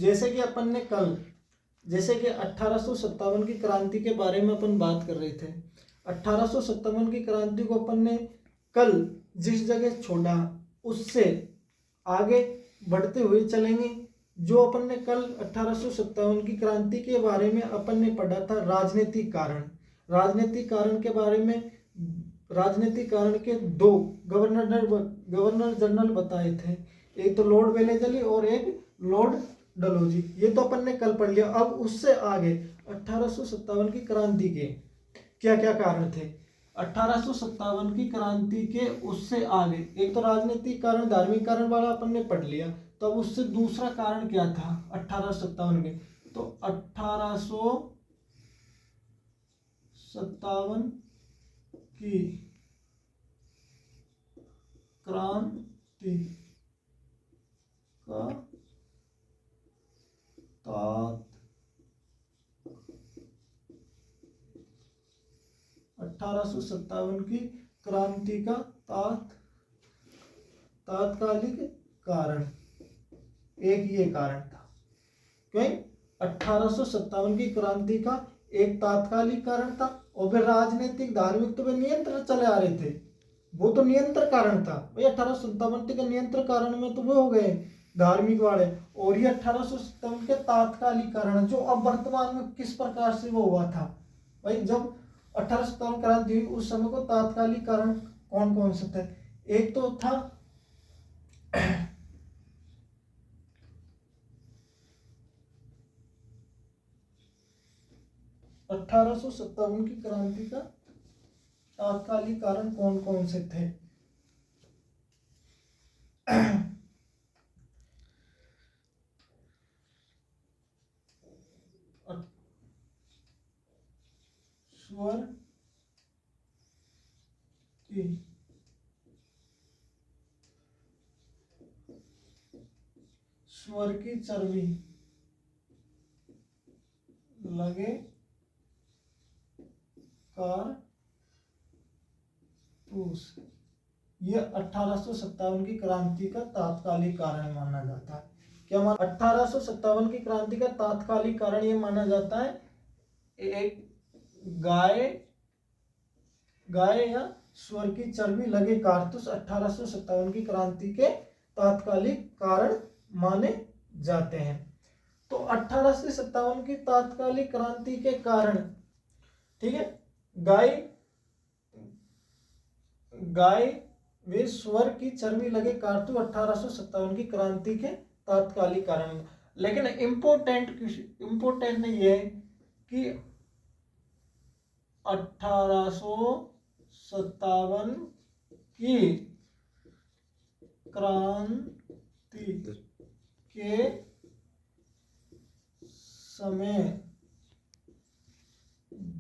जैसे कि अपन ने कल, जैसे कि 1857 की क्रांति के बारे में अपन बात कर रहे थे। 1857 की क्रांति को अपन ने कल जिस जगह छोड़ा उससे आगे बढ़ते हुए चलेंगे। जो अपन ने कल 1857 की क्रांति के बारे में अपन ने पढ़ा था राजनीतिक कारण। राजनीतिक कारण के बारे में, राजनीतिक कारण के दो गवर्नर जनरल बताए थे, एक तो लॉर्ड वेलेजली और एक लॉर्ड डलहौजी। ये तो अपन ने कल पढ़ लिया। अब उससे आगे 1857 की क्रांति के क्या क्या कारण थे। 1857 की क्रांति के उससे आगे एक तो राजनीतिक कारण, धार्मिक कारण वाला अपन ने पढ़ लिया। तो अब उससे दूसरा कारण क्या था 1857 के, तो 1857 की क्रांति का 1857 की क्रांति का तात्कालिक कारण, एक ये कारण था। क्यों? 1857 की क्रांति का एक तात्कालिक कारण था और फिर राजनीतिक धार्मिक तो वे नियंत्रण चले आ रहे थे, वो तो नियंत्रण कारण था भाई। 1857 के नियंत्रण कारण में तो वो हो गए धार्मिक वाले, और ये 1857 के तात्कालिक कारण जो अब वर्तमान में किस प्रकार से वो हुआ था भाई। जब 1857 क्रांति हुई उस समय को तात्कालिक कारण कौन कौन से थे। एक तो था 1857 की क्रांति का तात्कालिक कारण कौन कौन से थे। स्वर की चर्बी लगे कारतूस, ये 1857 की क्रांति का तात्कालिक कारण माना जाता है। क्या 1857 की क्रांति का तात्कालिक कारण ये माना जाता है, एक गाय या स्वर की चर्बी लगे कारतूस 1857 की क्रांति के तात्कालिक कारण माने जाते हैं। तो 1857 की तात्कालिक क्रांति के कारण, ठीक है, गाय वे स्वर की चर्बी लगे कारतूस 1857 की क्रांति के तात्कालिक कारण। लेकिन इम्पोर्टेंट ये है कि 1857 की क्रांति के समय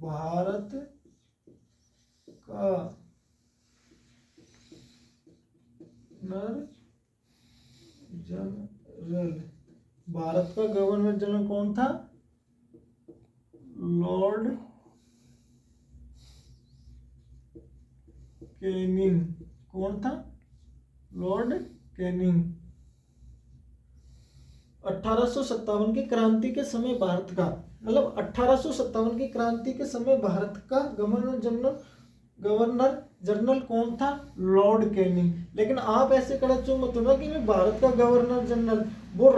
भारत का गवर्नर जनरल कौन था, लॉर्ड कैनिंग। कौन था, लॉर्ड कैनिंग। 1857 की क्रांति के समय भारत का, मतलब 1857 की क्रांति के समय भारत का गवर्नर जनरल कौन था, लॉर्ड कैनिंग। लेकिन आप ऐसे कड़च्चू मत होना कि भारत का गवर्नर जनरल, वो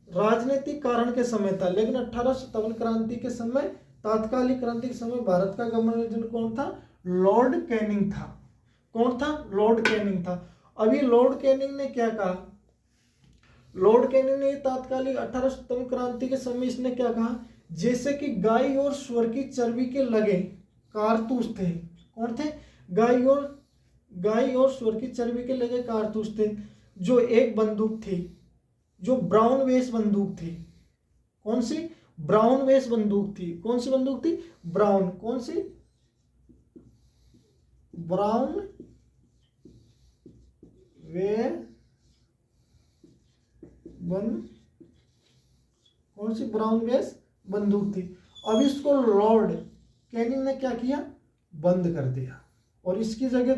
राजनीतिक कारण के समय था। लेकिन 1857 क्रांति के समय, तात्कालिक क्रांति के समय भारत का गवर्नर जनरल कौन था, लॉर्ड कैनिंग था। कौन था, लॉर्ड कैनिंग था। अभी लॉर्ड कैनिंग ने क्या कहा, लॉर्ड कैनिंग ने तात्कालिक 1857 क्रांति के समय इसने क्या कहा, जैसे कि गाय और स्वर की चर्बी के लगे कारतूस थे। कौन थे, गाय और स्वर की चर्बी के लगे कारतूस थे। जो एक बंदूक थी, जो ब्राउन वेस बंदूक थी। कौन सी, ब्राउन वेस बंदूक थी। कौन सी बंदूक थी, ब्राउन। कौन सी, ब्राउन वेस कौन सी, ब्राउन वेस बंदूक थी। अब इसको लॉर्ड कैनिंग ने क्या किया, बंद कर दिया और इसकी जगह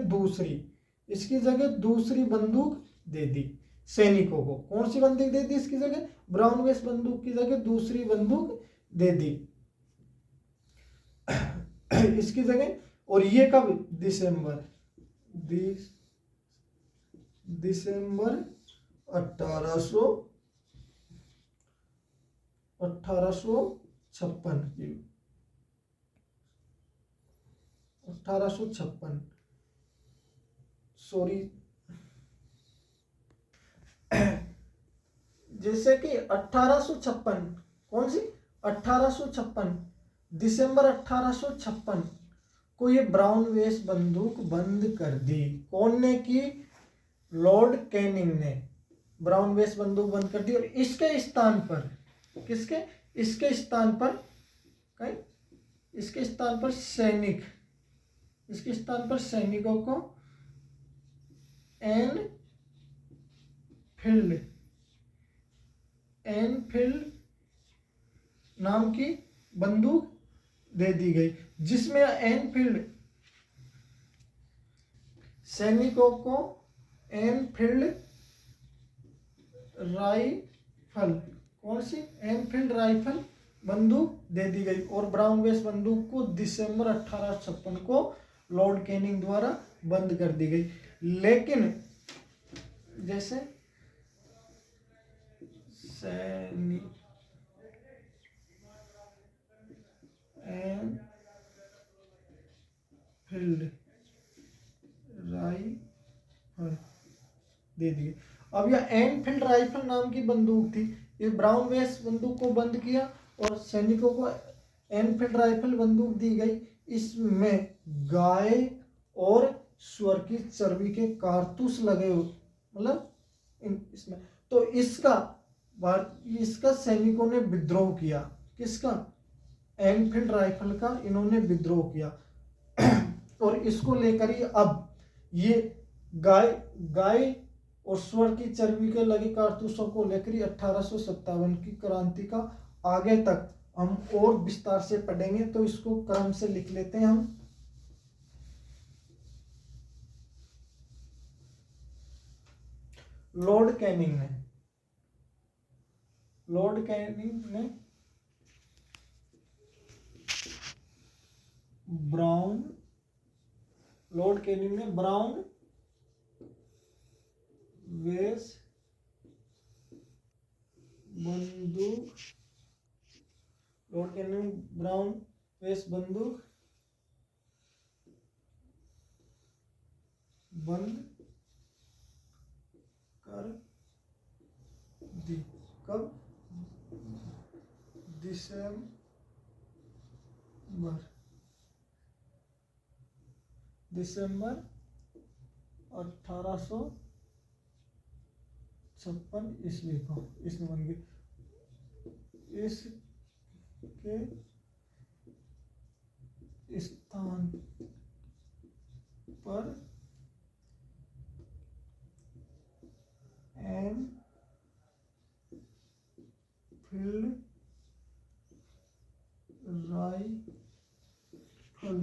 दूसरी बंदूक दे दी। सैनिकों को। कौन सी बंदूक दे दी इसकी जगह? ब्राउन बेस बंदूक की जगह दूसरी बंदूक दे दी इसकी जगह। और ये कब? दिसंबर 1856 की 1856 सॉरी जैसे कि 1856 कौन सी? 1856 दिसंबर 1856 को ये ब्राउन वेस बंदूक बंद कर दी। कौन ने की? लॉर्ड कैनिंग ने ब्राउन वेस बंदूक बंद कर दी। और इसके स्थान पर किसके? इसके स्थान पर कहीं इसके स्थान पर सैनिक इसके स्थान पर सैनिकों को एनफील्ड नाम की बंदूक दे दी गई, जिसमें एनफील्ड सैनिकों को एनफील्ड राइफल कौन सी? एनफील्ड राइफल बंदूक दे दी गई। और ब्राउन बेस बंदूक को दिसंबर 1856 को लॉर्ड कैनिंग द्वारा बंद कर दी गई। लेकिन जैसे एनफील्ड राइफल दे दी। अब यह एनफील्ड राइफल नाम की बंदूक थी, ये ब्राउन बेस बंदूक को बंद किया और सैनिकों को एनफील्ड राइफल बंदूक दी गई। इसमें गाय और सुअर की चर्बी के कारतूस लगे हुए, मतलब इसमें तो इसका सैनिकों ने विद्रोह किया। किसका? एनफील्ड राइफल का इन्होंने विद्रोह किया और इसको लेकर ही अब ये गाय और सुअर की चर्बी के लगे कारतूसों को लेकर 1857 की क्रांति का आगे तक हम और विस्तार से पढ़ेंगे। तो इसको क्रम से लिख लेते हैं हम। लॉर्ड कैनिंग ने ब्राउन वेस बंदूक बंद कर दी। कब? दिसंबर 1856 ईस्वी को इसमें बन गई। इसके स्थान पर एनफील्ड राइफल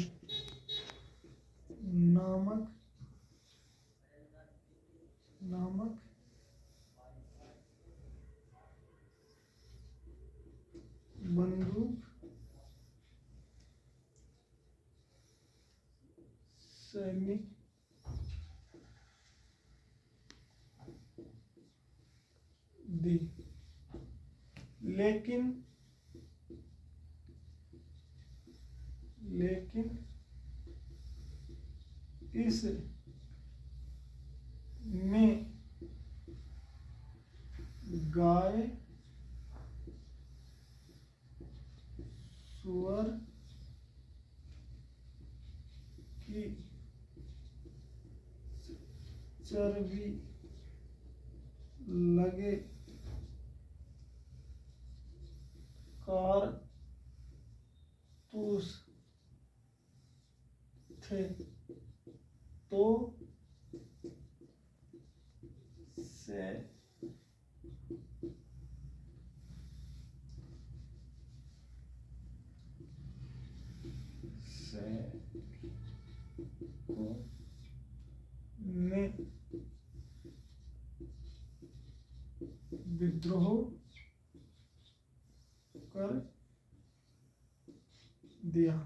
नामक बंदूक सैनिक दी। लेकिन इस में गाय सुअर की चर्बी लगे कारतूस थे, तो ने विद्रोह कर दिया।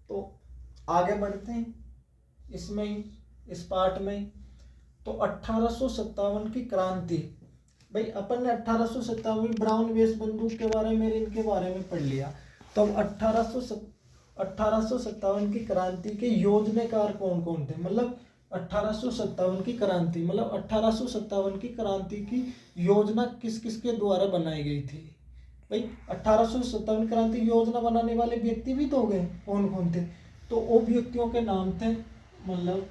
तो आगे बढ़ते हैं इसमें ही, इस पार्ट में ही। तो 1857 की क्रांति, भाई अपन ने 1857 ब्राउन बेस बंदूक के बारे में, इनके बारे में पढ़ लिया। तो अब 1857 की क्रांति के योजनाकार कौन कौन थे, मतलब 1857 की क्रांति, मतलब 1857 की क्रांति की योजना किस किस के द्वारा बनाई गई थी। भाई 1857 क्रांति योजना बनाने वाले व्यक्ति भी तो हो गए, कौन कौन थे, तो वो व्यक्तियों के नाम थे, मतलब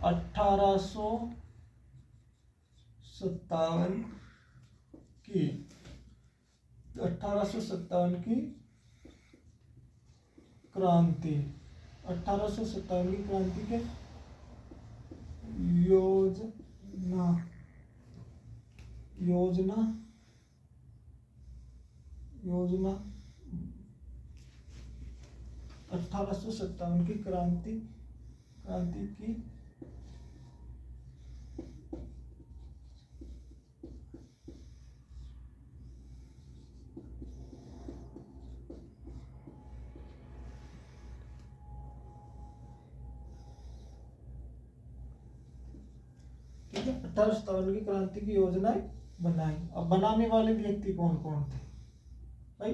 1857 की 1857 की क्रांति, 1857 की क्रांति के योजना 1857 की क्रांति की ठीक है, 1857 की क्रांति की योजनाएं बनाई। अब बनाने वाले व्यक्ति कौन कौन थे भाई,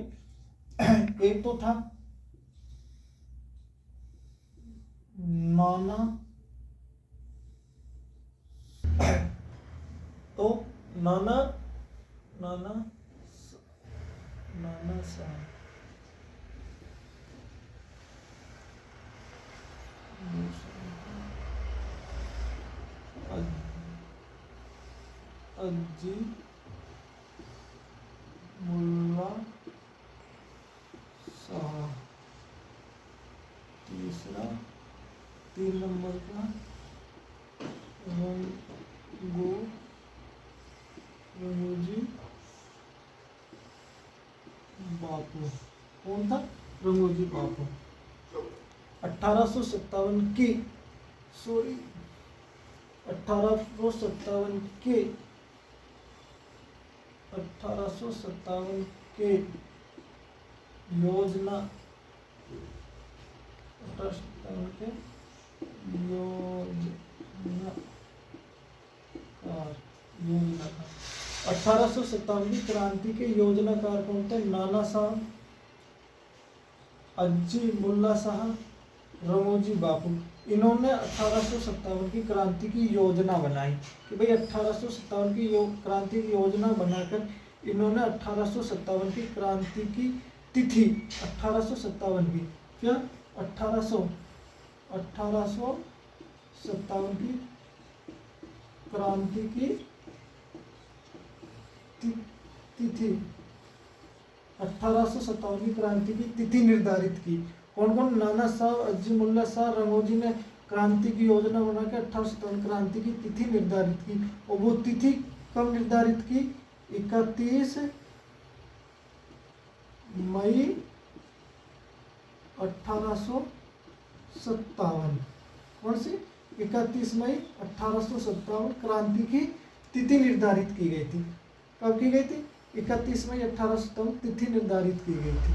एक तो था नाना, तो नाना साहब, अज्जी मुल्ला साहब, तीसरा 3 नंबर का रंगोजी बापू। कौन था, रंगोजी बापू। 1857 की 1857 के 1857 के योजना 1857 के योजनाकार 1857 की क्रांति के योजनाकार कौन थे, नाना साहब, अज्जी मुल्ला साहब, रमोजी बापू। इन्होंने 1857 की क्रांति की योजना बनाई कि भाई 1857 की क्रांति की योजना बनाकर इन्होंने 1857 की क्रांति की तिथि 1857 की क्या 1857 की क्रांति की तिथि 1857 की क्रांति की तिथि निर्धारित की। कौन कौन, नाना साहब, अज्जी मुल्ला साहब, रमोजी ने क्रांति की योजना बनाकर 1857 क्रांति की तिथि निर्धारित की। और वो तिथि कब निर्धारित की, 31 मई 1857। कौन सी, 31 मई 1857 क्रांति की तिथि निर्धारित की गई थी। कब की गई थी, 31 मई 1857 तिथि निर्धारित की गई थी।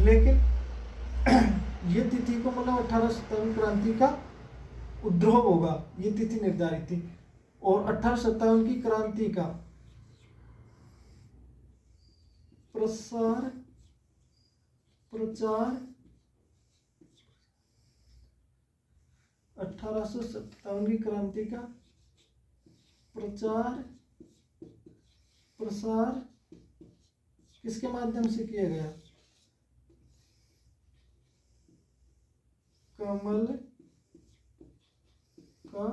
लेकिन ये तिथि को मतलब 1857 क्रांति का उद्भव होगा, ये तिथि निर्धारित थी। और 1857 की क्रांति का प्रचार 1857 की क्रांति का प्रसार किसके माध्यम से किया गया, कमल का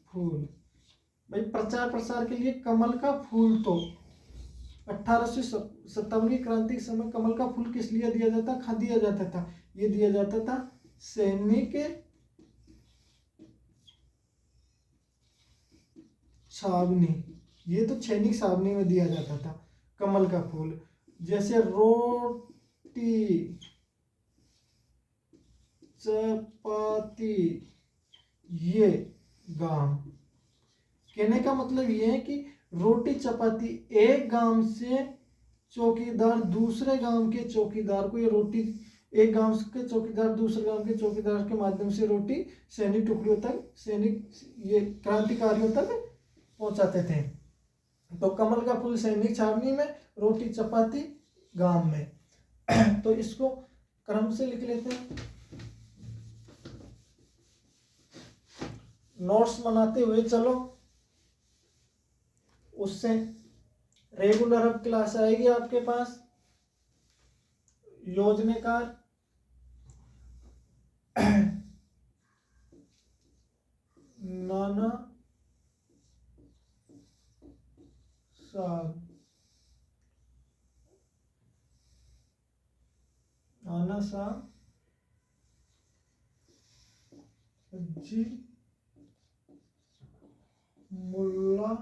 फूल। भाई प्रचार प्रसार के लिए कमल का फूल, तो 1857 की क्रांति के समय कमल का फूल किस लिए दिया जाता दिया जाता था? ये दिया जाता था सैनिक छावनी, ये तो सैनिक छावनी में दिया जाता था कमल का फूल। जैसे रोटी चपाती, ये गांव, कहने का मतलब ये है कि रोटी चपाती एक गांव से चौकीदार दूसरे गांव के चौकीदार को, ये रोटी एक गांव के चौकीदार दूसरे गांव के चौकीदार के माध्यम से रोटी सैनिक टुकड़ियों तक, सैनिक ये क्रांतिकारियों तक पहुंचाते थे। तो कमल का फूल सैनिक छावनी में, रोटी चपाती गांव में। तो इसको क्रम से लिख लेते हैं। नोट्स बनाते हुए चलो, उससे रेगुलर अब क्लास आएगी आपके पास। योजनाकार, नाना साहब, नाना साहब जी, मुल्ला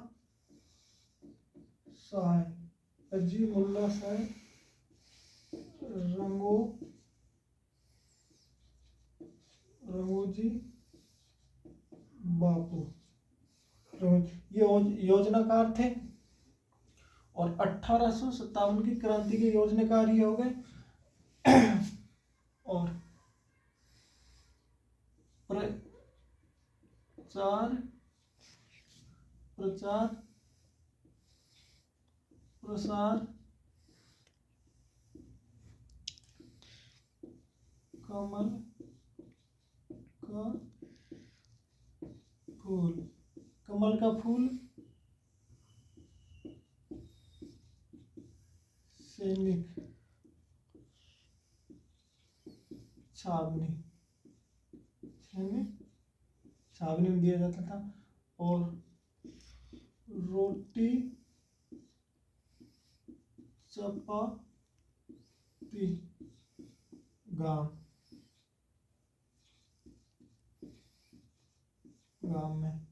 साहब, अजी मुल्ला साहब, रंगूजी बापू, ये योजनाकार थे। और 1857 की क्रांति के योजनाकार ये हो गए। और प्रचार प्रसार कमल का फूल, कमल का फूल सैनिक छावनी, सैनिक छावनी में दिया जाता था। और रोटी चपाती गांव में।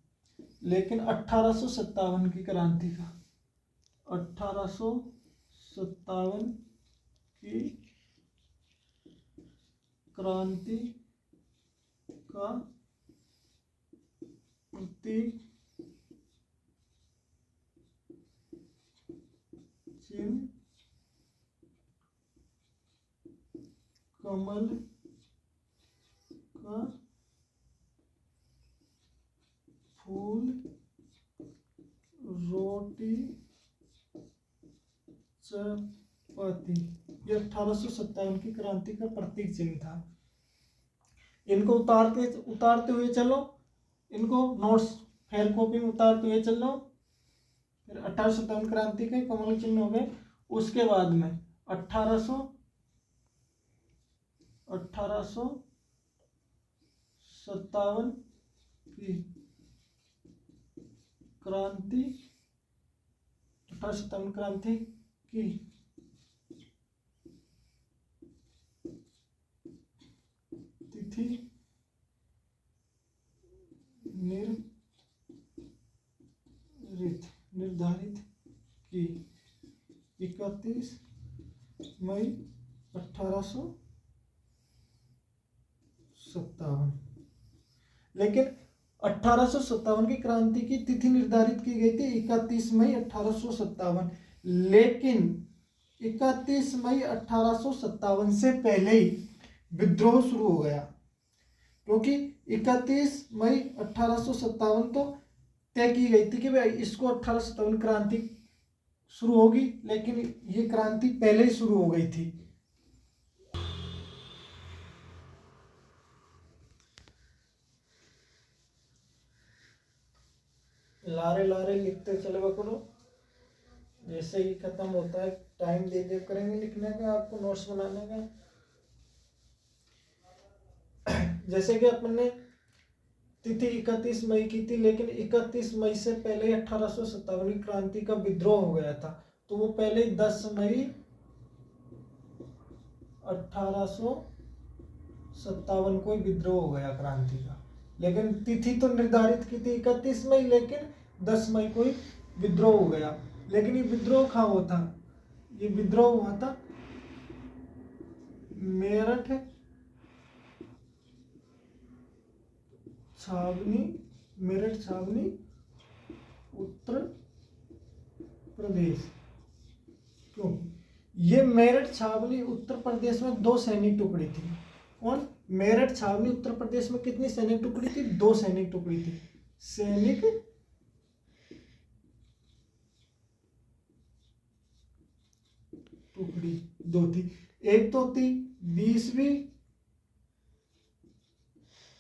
लेकिन 1857 की क्रांति का, 1857 की क्रांति का प्रतीक चिन्ह कमल का फूल, रोटी चपाती, ये 1857 की क्रांति का प्रतीक चिन्ह था। इनको उतारते हुए चलो, इनको नोट्स फेयर कॉपी में उतारते हुए चलो। फिर 1857 क्रांति के कमल चिन्ह हो गए। उसके बाद में 1857 की क्रांति, 1857 क्रांति की तिथि निर्धारित की 31 मई 1857। लेकिन 1857 की क्रांति की तिथि निर्धारित की गई थी 31 मई 1857। लेकिन 31 मई 1857 से पहले ही विद्रोह शुरू हो गया, क्योंकि 31 मई 1857 तो तय की गई थी कि भाई इसको 1857 क्रांति शुरू होगी, लेकिन ये क्रांति पहले ही शुरू हो गई थी। लारे लारे लिखते चले करो, जैसे ही खत्म होता है टाइम दे करेंगे लिखने का, आपको नोट्स बनाने का। जैसे कि अपन ने तिथि 31 मई की थी, लेकिन 31 मई से पहले 1857 की क्रांति का विद्रोह हो गया था, तो वो पहले 10 मई 1857 को ही विद्रोह हो गया क्रांति का। लेकिन तिथि तो निर्धारित की थी 31 मई, लेकिन 10 मई को ही विद्रोह हो गया। लेकिन ये विद्रोह कहाँ हुआ था? ये विद्रोह हुआ था मेरठ छावनी उत्तर प्रदेश। क्यों? ये मेरठ छावनी उत्तर प्रदेश में 2 सैनिक टुकड़ी थी। कौन? मेरठ छावनी उत्तर प्रदेश में कितनी सैनिक टुकड़ी थी? 2 सैनिक टुकड़ी थी। सैनिक टुकड़ी 2 थी। एक तो थी 20वीं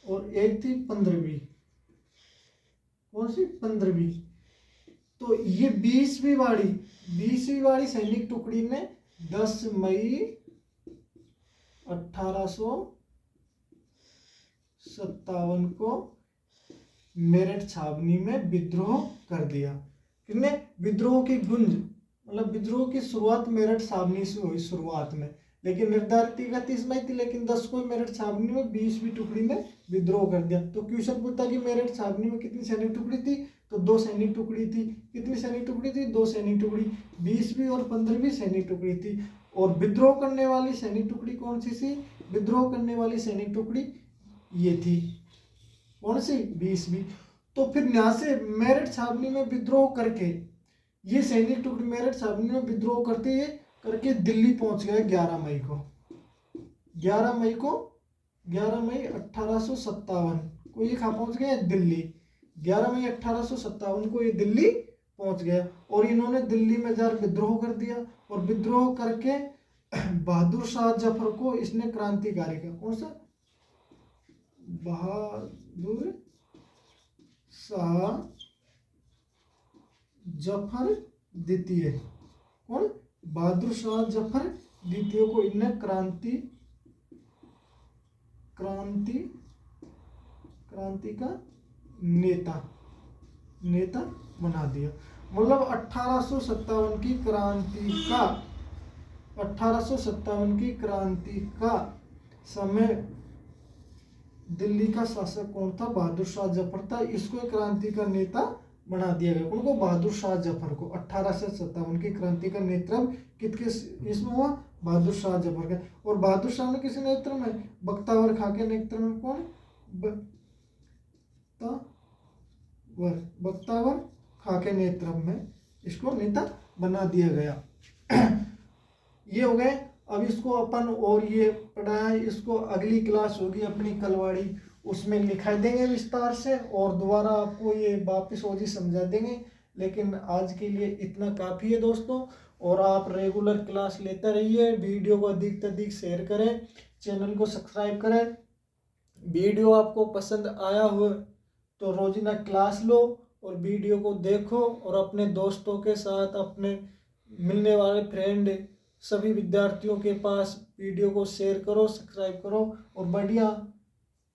और एक थी 15वीं। कौन सी? 15वीं। तो ये 20वीं वाली सैनिक टुकड़ी ने 10 मई 1857 को मेरठ छावनी में विद्रोह कर दिया। किसने? विद्रोह की गुंज, मतलब विद्रोह की शुरुआत मेरठ छावनी से हुई शुरुआत में, लेकिन निर्धारित 31 मई थी, लेकिन 10 को मेरठ छावनी में 20वीं टुकड़ी ने विद्रोह कर दिया। तो क्वेश्चन पूछता कि मेरठ छावनी में कितनी सैनिक टुकड़ी थी? तो 2 सैनिक टुकड़ी थी। कितनी सैनिक टुकड़ी थी? 2 सैनिक टुकड़ी। 20वीं और 15वीं सैनिक टुकड़ी थी। और विद्रोह करने वाली सैनिक टुकड़ी कौन सी थी? विद्रोह करने वाली सैनिक टुकड़ी ये थी। कौन सी? 20वीं। तो फिर यहाँ से मेरठ छावनी में विद्रोह करके ये सैनिक टुकड़ी मेरठ छावनी में विद्रोह करके दिल्ली पहुंच गए 11 मई को। 11 मई 1857 को ये कहाँ पहुंच गए? दिल्ली। 11 मई 1857 को ये दिल्ली पहुंच गया और इन्होंने दिल्ली में जाकर विद्रोह कर दिया। और विद्रोह करके बहादुर शाह जफर को इसने क्रांतिकारी का, कौन सा? बहादुर शाह जफर द्वितीय। कौन? बहादुर शाह जफर द्वितीय को इन्हें क्रांति का नेता बना दिया। मतलब 1857 की क्रांति का समय दिल्ली का शासक कौन था? बहादुर शाह जफर था। इसको क्रांति का नेता बना दिया गया। उनको बहादुर शाह जफर को 1857 की क्रांति का नेतृत्व किसके इसमें हुआ? बहादुर शाह जफर का। और बहादुर शाह ने किस नेतृत्व में? बख्तावर खां के नेतृत्व में। कौन? बख्तावर खां के नेतृत्व में इसको नेता बना दिया गया। ये हो गए। अब इसको अपन और ये पढ़ाया, इसको अगली क्लास होगी अपनी कलवाड़ी, उसमें लिखा देंगे विस्तार से और दोबारा आपको ये वापस और ही समझा देंगे। लेकिन आज के लिए इतना काफ़ी है दोस्तों, और आप रेगुलर क्लास लेते रहिए। वीडियो को अधिक से अधिक शेयर करें, चैनल को सब्सक्राइब करें। वीडियो आपको पसंद आया हो तो रोजाना क्लास लो और वीडियो को देखो और अपने दोस्तों के साथ, अपने मिलने वाले फ्रेंड, सभी विद्यार्थियों के पास वीडियो को शेयर करो, सब्सक्राइब करो और बढ़िया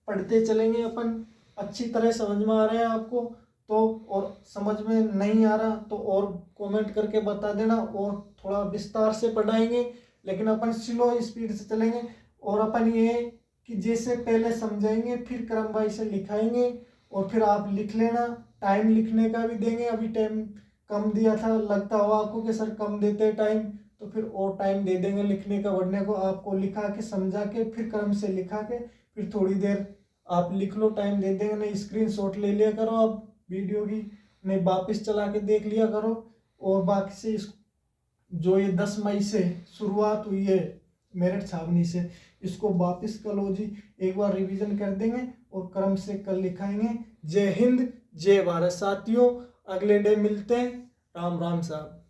पढ़ते चलेंगे अपन। अच्छी तरह समझ में आ रहे हैं आपको तो, और समझ में नहीं आ रहा तो और कमेंट करके बता देना और थोड़ा विस्तार से पढ़ाएंगे। लेकिन अपन स्लो स्पीड से चलेंगे और अपन ये कि जैसे पहले समझाएंगे फिर क्रमवार से लिखाएंगे और फिर आप लिख लेना। टाइम लिखने का भी देंगे। अभी टाइम कम दिया था, लगता हो आपको कि सर कम देते हैं टाइम, तो फिर और टाइम दे देंगे लिखने का, पढ़ने को। आपको लिखा के समझा के फिर क्रम से लिखा के फिर थोड़ी देर आप लिख लो, टाइम दे देंगे। नहीं स्क्रीनशॉट ले लिया करो आप वीडियो की, नहीं वापस चला के देख लिया करो। और बाकी से जो ये 10 मई से शुरुआत हुई है मेरठ छावनी से, इसको वापस कल जी एक बार रिवीजन कर देंगे और क्रम से कल लिखाएंगे। जय हिंद, जय भारत साथियों। अगले डे मिलते हैं। राम राम साहब।